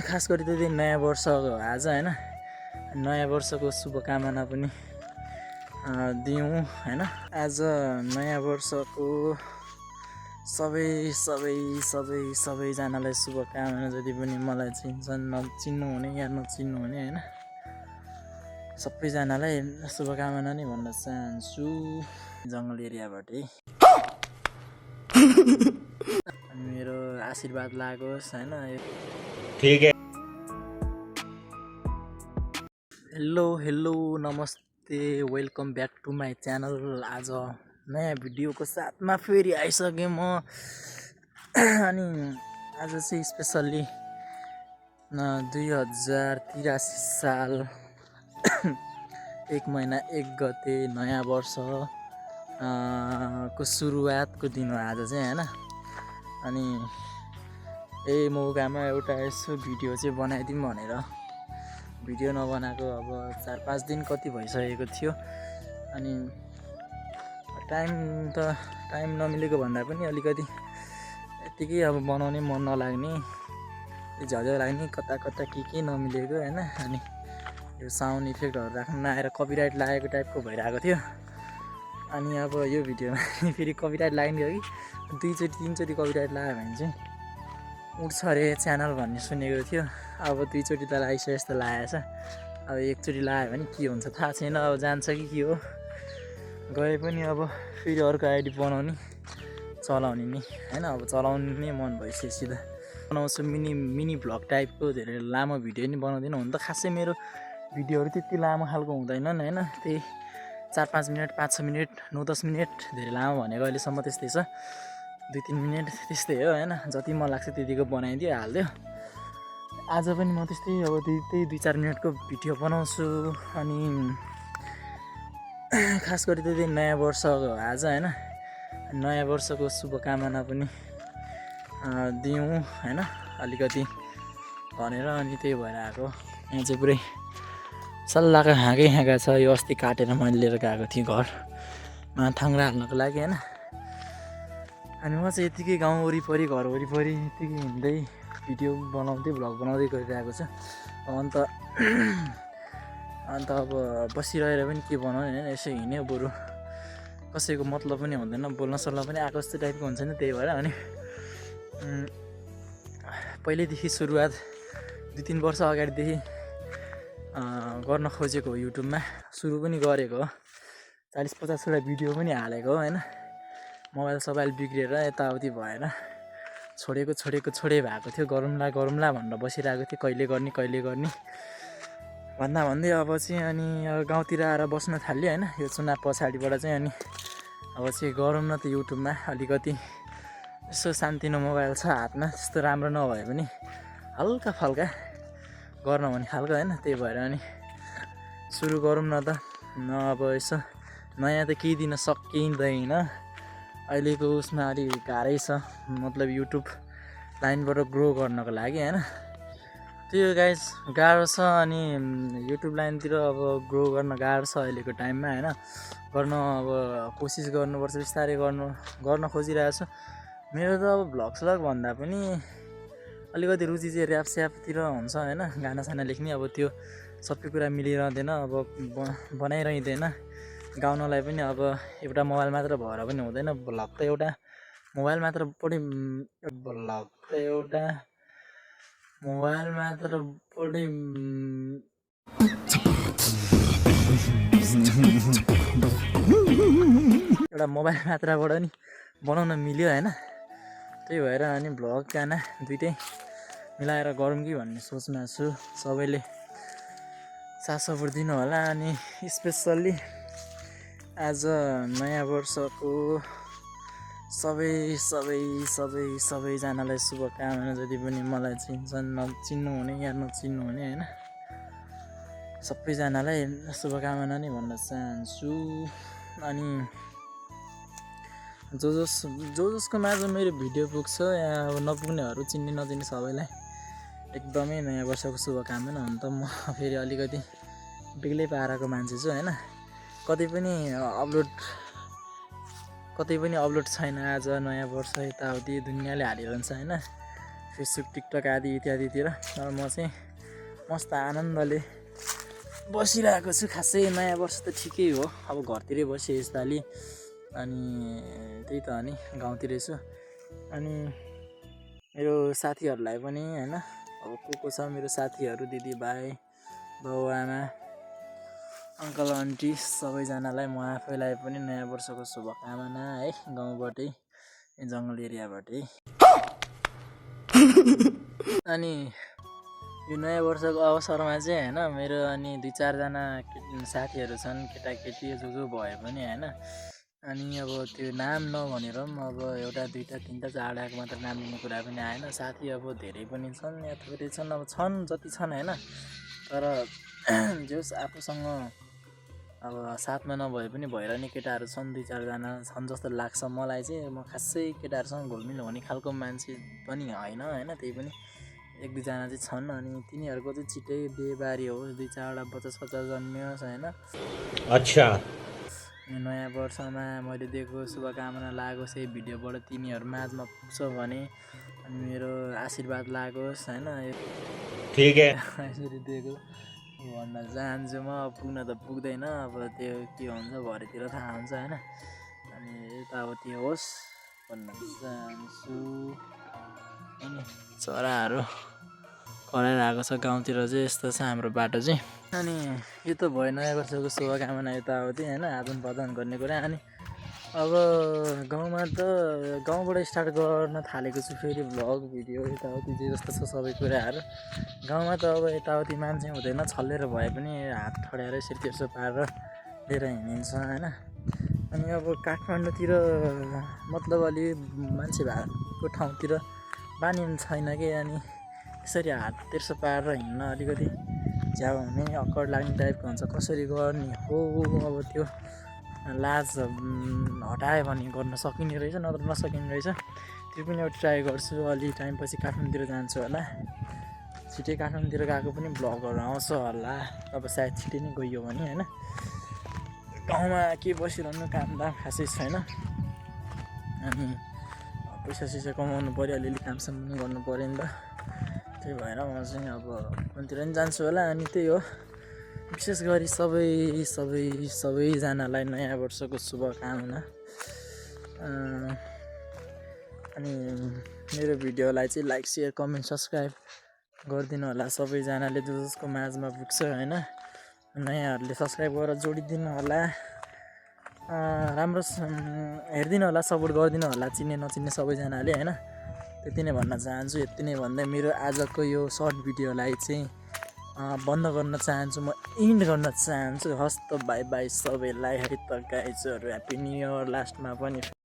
खास गरी त नयाँ वर्ष हो आज हैन। नयाँ वर्षको शुभकामना पनि दिउँ हैन। आज नयाँ वर्षको सबैजनालाई शुभकामना, जति पनि मलाई चिन्छन्, नचिन्नु हुने या नचिन्नु हुने हैन, सबैजनालाई शुभकामना नै भन्न चाहन्छु जङ्गल एरियाबाटै। अनि मेरो आशीर्वाद लागोस् हैन। ठीक है। हेलो नमस्ते, welcome back to my channel. आज नयाँ भिडियोको साथमा फेरि आइसकेँ म। अनि आज चाहिँ स्पेसल्ली 2083 साल 1 महिना 1 गते नयाँ वर्ष को सुरुवातको दिन हो आज चाहिँ हैन। अनि यही मौकामा एउटा यसो भिडियो चाहिँ बनाइदिउँ भनेर भिडियो नबनाएको अब 4-5 दिन कति भइसकेको थियो। अनि टाइम नमिलेको भन्दा पनि अलिकति यतिकै अब बनाउने मन नलाग्ने, झ्याउ लाग्ने, कता के नमिलेको हैन। अनि यो साउन्ड इफेक्टहरू राख्न नआएर कपिराइट लागेको टाइपको भइरहेको थियो। अनि अब यो भिडियोमा फेरि कपिराइट लाग्ने हो कि 2-3चोटि कपिराइट लाग्यो भने चाहिँ उठ्छ अरे च्यानल भन्ने सुनेको थियो। अब 2चोटि त लगाइसके जस्तो लागेको छ। अब 1चोटि लगायो भने के हुन्छ थाहा छैन, अब जान्छ कि के हो। गए पनि अब फेरि अर्को आइडी बनाउने चलाउने नि हैन। अब चलाउने नै मन भइसकेपछि त बनाउँछु मिनी भ्लग टाइपको। धेरै लामो भिडियो नि बनाउँदिनँ। हुन त खासै मेरो भिडियोहरू त्यति लामो खालको हुँदैनन् हैन। त्यही 4-5 मिनट, 5-6 मिनट, 9-10 मिनट, धेरै लामो भनेको अहिलेसम्म त्यस्तै छ, 2-3 मिनट त्यस्तै हो हैन। जति मन लाग्छ त्यतिको बनाइदियो हाल्दियो। आज पनि म त्यस्तै अब त्यही 2-4 मिनटको भिडियो बनाउँछु। अनि खास गरी त नयाँ वर्ष हो आज हैन। नयाँ वर्षको शुभकामना पनि दिउँ हैन अलिकति भनेर। अनि त्यही भएर आएको। यहाँ चाहिँ पुरै सल्लाको हाँगा छ। यो अस्ति काटेर मैले लिएर गएको थिएँ घरमा थाङ्रा हाल्नको लागि हैन। अनि म चाहिँ यतिकै गाउँ वरिपरि, घर वरिपरि यतिकै हिँड्दै भिडियो बनाउँदै भ्लग बनाउँदै गरिरहेको छु। अन्त अब बसिरहेर पनि के बनाउने हैन। यसो हिँड्यो बरु कसैको मतलब पनि हुँदैन, बोल्न सल्न पनि आएको जस्तो टाइपको हुन्छ नि। त्यही भएर अनि पहिल्यैदेखि सुरुवात 2-3 वर्ष अगाडिदेखि गर्न खोजेको हो। युट्युबमा सुरु पनि गरेको हो। 40-50 वटा भिडियो पनि हालेको हो हैन। मोबाइल बिग्रेर यताउति भएर छोडे भएको थियो। गरौँला भनेर बसिरहेको थियो। कहिले गर्ने भन्दै अब चाहिँ अनि गाउँतिर आएर बस्न थाल्यो हैन। यो चुनाव पछाडिबाट चाहिँ अनि अब चाहिँ गरौँ न त युट्युबमा अलिकति यसो सानतिनो मोबाइल छ हातमा, त्यस्तो राम्रो नभए पनि हल्का फल्का गर्न भन्ने खालको हैन। त्यही भएर अनि सुरु गरौँ न त। अब यसो नयाँ त केही दिन सकिँदैन अहिलेको उसमा। अलिक गाह्रै छ, मतलब युट्युब लाइनबाट ग्रो गर्नको लागि हैन। त्यो गाइस गाह्रो छ। अनि युट्युब लाइनतिर अब ग्रो गर्न गाह्रो छ अहिलेको टाइममा हैन। गर्न अब कोसिस गर्नुपर्छ, बिस्तारै गर्न खोजिरहेको छु। मेरो त अब भ्लग भन्दा पनि अलिकति रुचि चाहिँ ऱ्यापस्यापतिर हुन्छ हैन। गानासाना लेख्ने, अब त्यो सबै कुरा मिलिरहँदैन, अब बनाइरहँदैन। गाउनलाई पनि अब एउटा मोबाइल मात्र भएर पनि हुँदैन। भ्लग त एउटा मोबाइल मात्र पढि एउटा मोबाइल मात्रबाट नि बनाउन मिल्यो हैन। त्यही भएर अनि भ्लग गाना दुइटै मिलाएर गरौँ कि भन्ने सोचमा छु। सबैले साथ सपोर्ट दिनु होला। अनि स्पेसल्ली आज नयाँ वर्षको सबैजनालाई शुभकामना, जति पनि मलाई चिन्छन्, नचिन्नु हुने या नचिन्नु हुने हैन, सबैजनालाई शुभकामना नै भन्न चाहन्छु। अनि जसको माझ मेरो भिडियो पुग्छ या अब नपुग्नेहरू, चिन्ने नचिन्ने सबैलाई एकदमै नयाँ वर्षको शुभकामना। हुन त म फेरि अलिकति बेग्लै पाराको मान्छे छु हैन। कतै पनि अपलोड छैन। आज नयाँ वर्ष यताउति दुनियाँले हालिरहन्छ हैन। फेसबुक टिकटक आदि इत्यादितिर। तर म चाहिँ मस्त आनन्दले बसिरहेको छु। खासै नयाँ वर्ष त ठिकै हो, अब घरतिरै बसेँ यसपालि। अनि त्यही त हो नि, गाउँतिरै छु। अनि मेरो साथीहरूलाई पनि होइन, अब को छ मेरो साथीहरू, दिदीभाइ, बाउआमा, अङ्कल आन्टी सबैजनालाई म आफैलाई पनि नयाँ वर्षको शुभकामना है, गाउँबाटै, जङ्गल एरियाबाटै। अनि यो नयाँ वर्षको अवसरमा चाहिँ होइन, मेरो अनि 2-4जना साथीहरू छन्, केटाकेटी जो भए पनि होइन। अनि अब त्यो नाम नभनेर पनि अब एउटा 2टा 3टा 4टाको मात्र नाम लिने कुरा पनि आएन। साथी अब धेरै पनि छन् या थोरै छन्, अब छन् जति छन् होइन। तर जस आफूसँग अब साथमा नभए पनि भइरहने केटाहरू छन्, 2-4जना छन् जस्तो लाग्छ मलाई चाहिँ। म खासै केटाहरूसँग घुलमिल हुने खालको मान्छे पनि होइन, त्यही पनि 1-2जना चाहिँ छन्। अनि तिनीहरूको चाहिँ छिट्टै बिहेबारी होस्, 2-4वटा बच्चा जन्मियोस् होइन। अच्छा, नयाँ वर्षमा मैले दिएको शुभकामना लागोस् यही भिडियोबाट तिनीहरू माझमा पुग्छ भने, अनि मेरो आशीर्वाद लागोस् होइन। ठीक है। यसरी दिएको भन्न चाहन्छु। म पुग्न त पुग्दैन, अब त्यो के हुन्छ भरेतिर थाहा हुन्छ होइन। अनि यताउति होस् भन्न चाहन्छु। अनि चराहरू कराइरहेको छ गाउँतिर चाहिँ, यस्तो छ हाम्रो बाटो चाहिँ। अनि यो त भयो नयाँ वर्षको शुभकामना यताउति होइन, आदान प्रदान गर्ने कुरा। अनि अब गाउँमा त गाउँबाट स्टार्ट गर्न थालेको छु फेरि भ्लग भिडियो यताउति जे जस्तो छ सबै कुराहरू। गाउँमा त अब यताउति मान्छे हुँदैन, छल्लेर भए पनि हात ठड्याएर यसरी तेर्सो पारेर लिएर हिँडिन्छ होइन। अनि अब काठमाडौँतिर मतलब अलि मान्छे भएको ठाउँतिर बानी छैन कि, अनि यसरी हात तेर्सो पारेर हिँड्न अलिकति झ्याउ हुने, अक्कड लाग्ने टाइपको हुन्छ। कसरी गर्ने हो अब त्यो लाज हटायो भने गर्न सकिने रहेछ, नत्र नसकिने रहेछ। त्यो पनि एउटा ट्राई गर्छु। अलि टाइमपछि काठमाडौँतिर जान्छु होला, छिट्टै काठमाडौँतिर गएको पनि भ्लगहरू आउँछ होला, अब सायद छिट्टै नै गइयो भने होइन। गाउँमा के बसिरहनु, कामदाम खासै छैन। अनि पैसा कमाउनु पऱ्यो, अलिअलि कामसाम पनि गर्नु पऱ्यो नि त। त्यही भएर म चाहिँ अब कुनतिर पनि जान्छु होला। अनि त्यही हो, विशेष गरी सबैजनालाई नयाँ वर्षको शुभकामना। अनि मेरो भिडियोलाई चाहिँ लाइक, सेयर, कमेन्ट, सब्सक्राइब गरिदिनु होला सबैजनाले, जसको माझमा पुग्छ होइन। नयाँहरूले सब्सक्राइब गरेर जोडिदिनु होला, राम्रो हेरिदिनु होला, सपोर्ट गरिदिनु होला, चिन्ने नचिन्ने सबैजनाले होइन। त्यति नै भन्न चाहन्छु। यति नै भन्दै मेरो आजको यो सर्ट भिडियोलाई चाहिँ बन्द गर्न चाहन्छु, म इन्ड गर्न चाहन्छु। हस् त, बाई बाई सबैलाई है त गाइजहरू, ह्याप्पी न्यु इयर लास्टमा पनि।